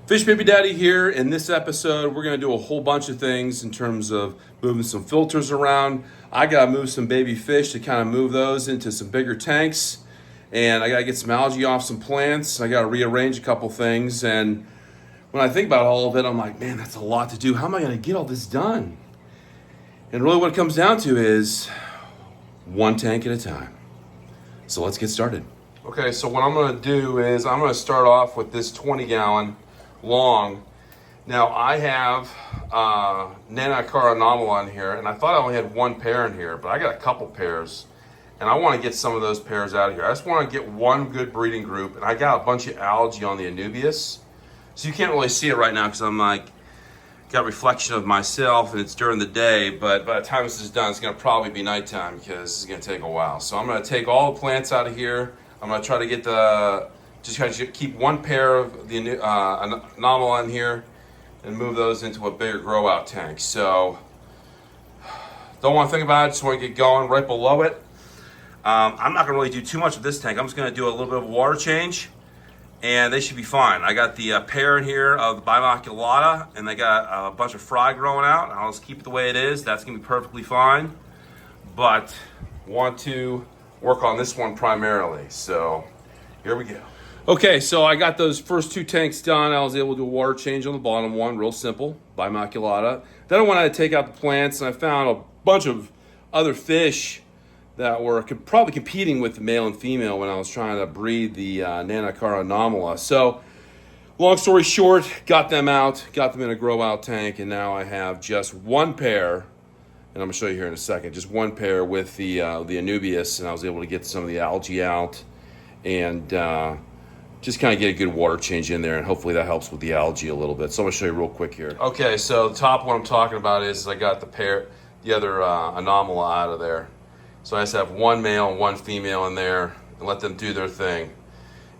Fish Baby Daddy here. In this episode, we're going to do a whole bunch of things in terms of moving some filters around. I got to move some baby fish to kind of move those into some bigger tanks. And I got to get some algae off some plants. I got to rearrange a couple things. And when I think about all of it, I'm like, man, that's a lot to do. How am I going to get all this done? And really what it comes down to is one tank at a time. So let's get started. Okay, so what I'm going to do is I'm going to start off with this 20-gallon long. Now I have Nanacara anomalon here, and I thought I only had one pair in here, but I got a couple pairs, and I want to get some of those pairs out of here. I just want to get one good breeding group, and I got a bunch of algae on the Anubias, so you can't really see it right now because I'm like got reflection of myself, and it's during the day. But by the time this is done, it's going to probably be nighttime because this is going to take a while. So I'm going to take all the plants out of here. I'm going to try to get just kind of keep one pair of the anomalon here and move those into a bigger grow out tank. So don't want to think about it, just want to get going right below it. I'm not going to really do too much with this tank. I'm just going to do a little bit of a water change and they should be fine. I got the pair in here of the Bimaculata, and they got a bunch of fry growing out. I'll just keep it the way it is. That's going to be perfectly fine. But want to work on this one primarily. So here we go. Okay, so I got those first two tanks done. I was able to do a water change on the bottom one, real simple, Bimaculata. Then I went to take out the plants, and I found a bunch of other fish that were probably competing with the male and female when I was trying to breed the Nanacara anomala. So, long story short, got them out, got them in a grow out tank, and now I have just one pair, and I'm gonna show you here in a second, just one pair with the Anubias, and I was able to get some of the algae out, and just kind of get a good water change in there, and hopefully that helps with the algae a little bit. So I'm gonna show you real quick here. Okay, so the top one I'm talking about is I got the other anomala out of there. So I just have one male and one female in there and let them do their thing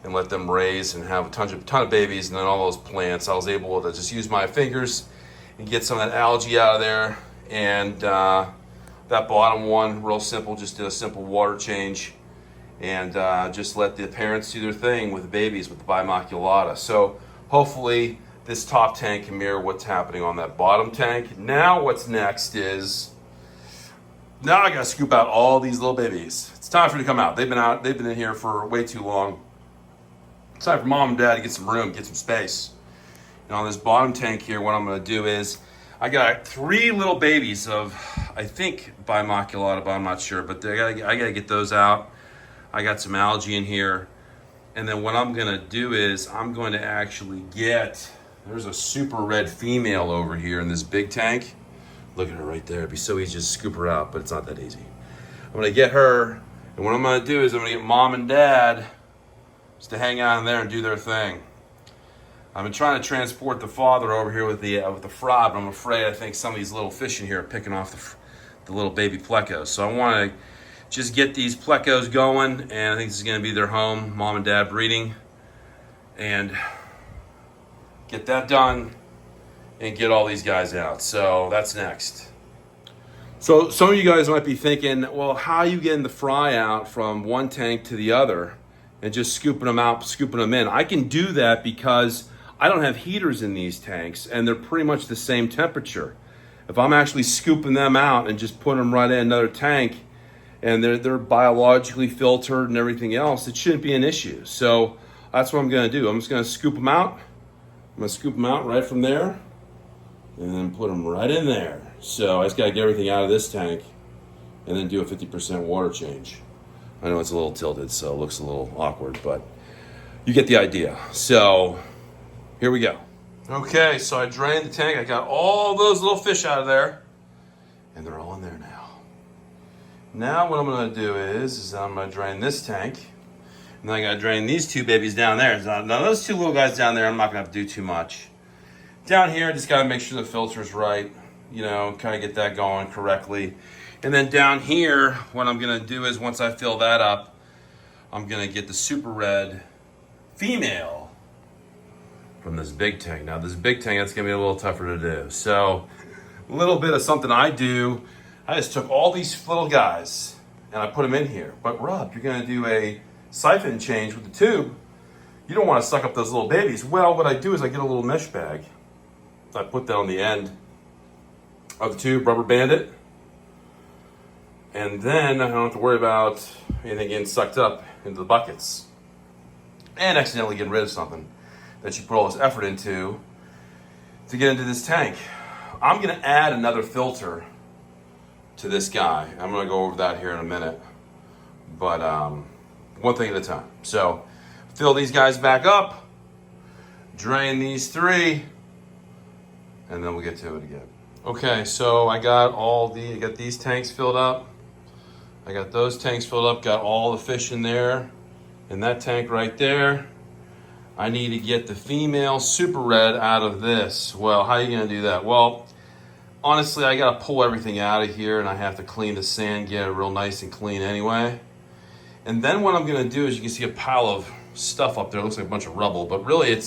and let them raise and have a ton of babies, and then all those plants. I was able to just use my fingers and get some of that algae out of there. And that bottom one, real simple, just did a simple water change and just let the parents do their thing with the babies with the Bimaculata. So hopefully this top tank can mirror what's happening on that bottom tank. Now what's next is, now I gotta scoop out all these little babies. It's time for them to come out. They've been in here for way too long. It's time for mom and dad to get some room, get some space. And on this bottom tank here, what I'm gonna do is, I got 3 little babies of, I think, Bimaculata, but I'm not sure. But I gotta get those out. I got some algae in here. And then what I'm gonna do is, I'm going to actually there's a super red female over here in this big tank. Look at her right there. It'd be so easy to just scoop her out, but it's not that easy. I'm gonna get her, and what I'm gonna do is I'm gonna get mom and dad just to hang out in there and do their thing. I've been trying to transport the father over here with the fry, but I'm afraid I think some of these little fish in here are picking off the little baby plecos. So I wanna just get these plecos going, and I think this is gonna be their home, mom and dad breeding, and get that done and get all these guys out. So that's next. So some of you guys might be thinking, well, how are you getting the fry out from one tank to the other and just scooping them out, scooping them in? I can do that because I don't have heaters in these tanks, and they're pretty much the same temperature. If I'm actually scooping them out and just putting them right in another tank, and they're biologically filtered and everything else, it shouldn't be an issue. So that's what I'm gonna do. I'm just gonna scoop them out. I'm gonna scoop them out right from there, and then put them right in there. So I just gotta get everything out of this tank and then do a 50% water change. I know it's a little tilted, so it looks a little awkward, but you get the idea. So here we go. Okay, so I drained the tank. I got all those little fish out of there, and they're all in there now. Now what I'm gonna do is I'm gonna drain this tank, and then I gotta drain these 2 babies down there. Now those 2 little guys down there, I'm not gonna have to do too much. Down here, just gotta make sure the filter's right, kind of get that going correctly. And then down here, what I'm gonna do is once I fill that up, I'm gonna get the super red female from this big tank. Now this big tank, that's gonna be a little tougher to do. So a little bit of something I do, I just took all these little guys and I put them in here. But Rob, you're gonna do a siphon change with the tube. you don't want to suck up those little babies. Well, what I do is I get a little mesh bag. I put that on the end of the tube, rubber band it, and then I don't have to worry about anything getting sucked up into the buckets and accidentally getting rid of something that you put all this effort into to get into this tank. I'm gonna add another filter to this guy. I'm gonna go over that here in a minute, but one thing at a time. So fill these guys back up, drain these 3, and then we'll get to it again. Okay, so I got these tanks filled up. I got those tanks filled up, got all the fish in there, in that tank right there. I need to get the female super red out of this. Well, how are you gonna do that? Well, honestly, I gotta pull everything out of here and I have to clean the sand, get it real nice and clean anyway. And then what I'm gonna do is, you can see a pile of stuff up there. It looks like a bunch of rubble, but really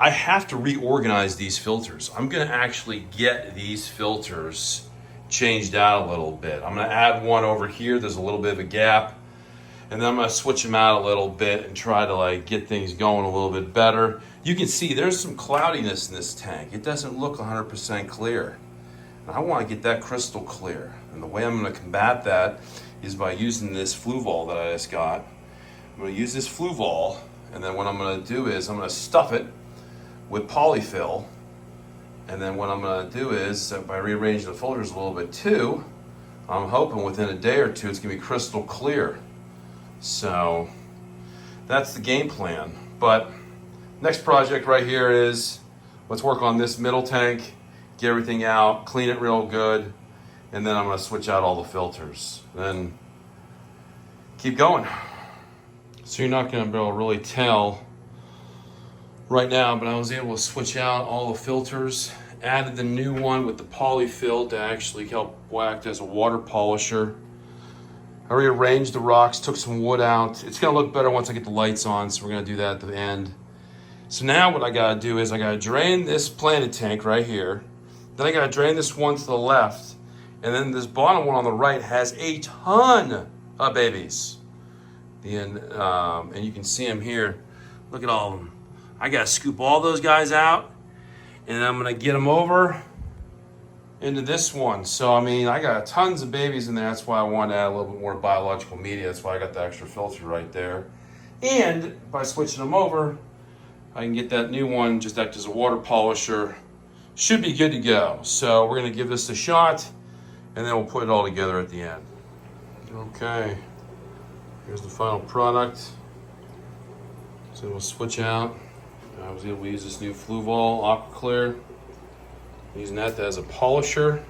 I have to reorganize these filters. I'm gonna actually get these filters changed out a little bit. I'm gonna add one over here. There's a little bit of a gap. And then I'm gonna switch them out a little bit and try to get things going a little bit better. You can see there's some cloudiness in this tank. It doesn't look 100% clear. And I wanna get that crystal clear. And the way I'm gonna combat that is by using this Fluval that I just got. I'm gonna use this Fluval, and then what I'm gonna do is I'm gonna stuff it with polyfill. And then what I'm gonna do is, by rearranging the filters a little bit too, I'm hoping within a day or two it's gonna be crystal clear. So that's the game plan. But next project right here is, let's work on this middle tank, get everything out, clean it real good, and then I'm gonna switch out all the filters. Then keep going. So you're not gonna be able to really tell right now, but I was able to switch out all the filters, added the new one with the polyfill to actually help act as a water polisher. I rearranged the rocks, took some wood out. It's gonna look better once I get the lights on, so we're gonna do that at the end. So now what I gotta do is I gotta drain this planted tank right here. Then I gotta drain this one to the left. And then this bottom one on the right has a ton of babies. And you can see them here. Look at all of them. I gotta scoop all those guys out, and I'm gonna get them over into this one. So I mean, I got tons of babies in there. That's why I wanted to add a little bit more biological media. That's why I got the extra filter right there. And by switching them over, I can get that new one, just act as a water polisher. Should be good to go. So we're gonna give this a shot, and then we'll put it all together at the end. Okay, here's the final product. So we'll switch out. I was able to use this new Fluval Aqua Clear. Using that as a polisher.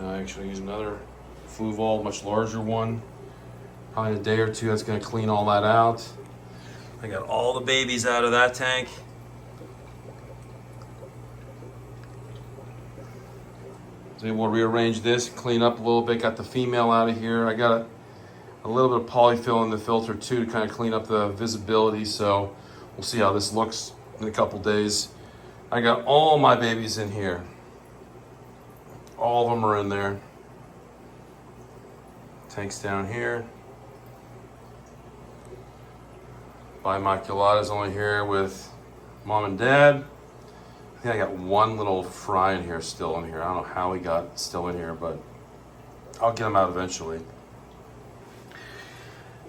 I actually use another Fluval, much larger one. Probably in a day or two, that's gonna clean all that out. I got all the babies out of that tank. So able to rearrange this, clean up a little bit, got the female out of here. I got a little bit of polyfill in the filter too to kind of clean up the visibility, so we'll see how this looks in a couple days. I got all my babies in here. All of them are in there. Tanks down here. Bimaculata's only here with mom and dad. I think I got one little fry in here, still in here. I don't know how he got still in here, but I'll get him out eventually.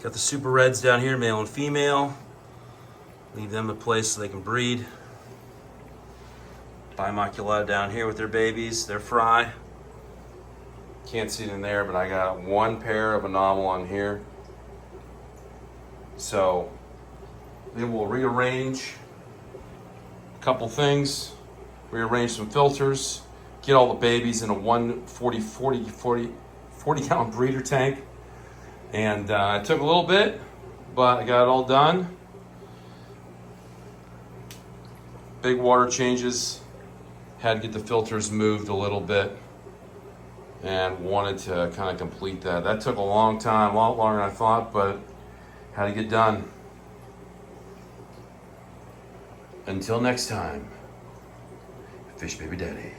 Got the super reds down here, male and female. Leave them in place so they can breed. Bimaculata down here with their babies, their fry. Can't see it in there, but I got one pair of anomal on here. So then we'll rearrange a couple things, rearrange some filters, get all the babies in a 40 gallon breeder tank. And it took a little bit, but I got it all done. Big water changes. Had to get the filters moved a little bit and wanted to kind of complete that. That took a long time, a lot longer than I thought, but had to get done. Until next time, Fish Baby Daddy.